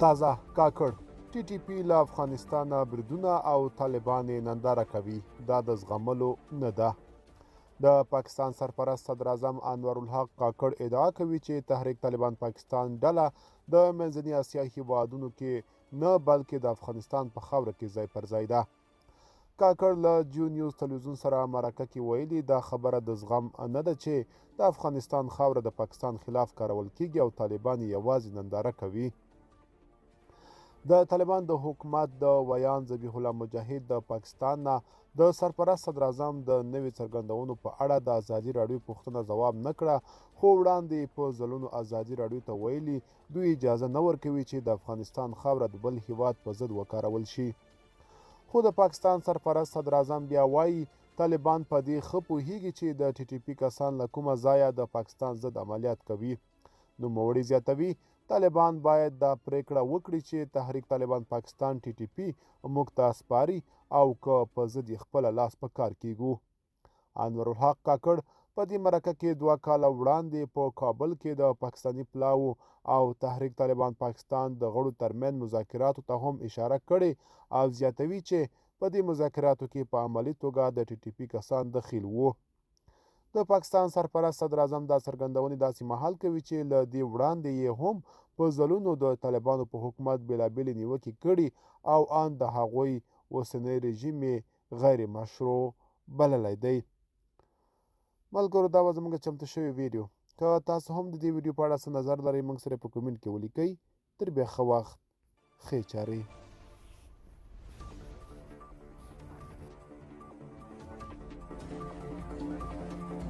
تازه کاکړ ټي ټي پي له افغانستانه بریدونه او طالبان یې ننداره کوي دا د زغملو نه ده. د پاکستان سرپرست صدراعظم انورالحق کاکړ ادعا کوي چې تحریک طالبان پاکستان ډله د منځني اسیا هیوادونو کې نه بلکې د افغانستان په خاوره کې ځای پر ځای ده. کاکړ له جیو نیوز تلویزیون سره مرکه کې ویلي دا خبره د زغم نه ده چې د افغانستان خاوره د پاکستان خلاف کارول کیږي او طالبان یوازې ننداره کوي. د طالبان د حکومت د ویان ذبیح الله مجاهد د پاکستان نه د سرپرست صدراعظم د نوي څرګندونو په اړه د ازادي راډیو پوښتنه ځواب نه کړه، خو وړاندې په ځلونو ازادي راډیو ته ویلي دوی اجازه نه ورکوي چې د افغانستان خاوره د بل هیواد په ضد وکارول شي. خو د پاکستان سرپرست صدراعظم بیا وایي طالبان په دې ښه پوهیږي چې د ټي ټي پي کسان له کومه ځایه د پاکستان ضد عملیات کوي. نوموړي زیاتوي طالبان باید دا پریکړه وکړي چې تحریک طالبان پاکستان ټي ټي پي موږ ته سپاري او که په ضد یې خپله لاس په کار کیږو. انورالحق کاکړ په دې مرکه کې 2 کاله وړاندې په کابل کې د پاکستاني پلاوو او تحریک طالبان پاکستان د غړو ترمنځ مذاکراتو ته هم اشاره کړې او زیاتوي چې په دې مذاکراتو کې په عملي توګه د ټي ټي پي کسان دخیل وو. د پاکستان سرپرست صدراعظم دا څرګندونې داسې مهال کوي چې له دې وړاندې یې هم په ځلونو د طالبانو په حکومت بېلابېلې نیوکې کړي او ان د هغوی اوسنی رژیم یې غیر مشروع بللی دی. ملګرو دا به زموږ چمتو شوې ویډیو. که تاسو هم د دې ویډیو په اړه څه نظر لرئ موږ سره په کومنټ کې ولیکئ. تر بیا ښه وخت، ښې چارې.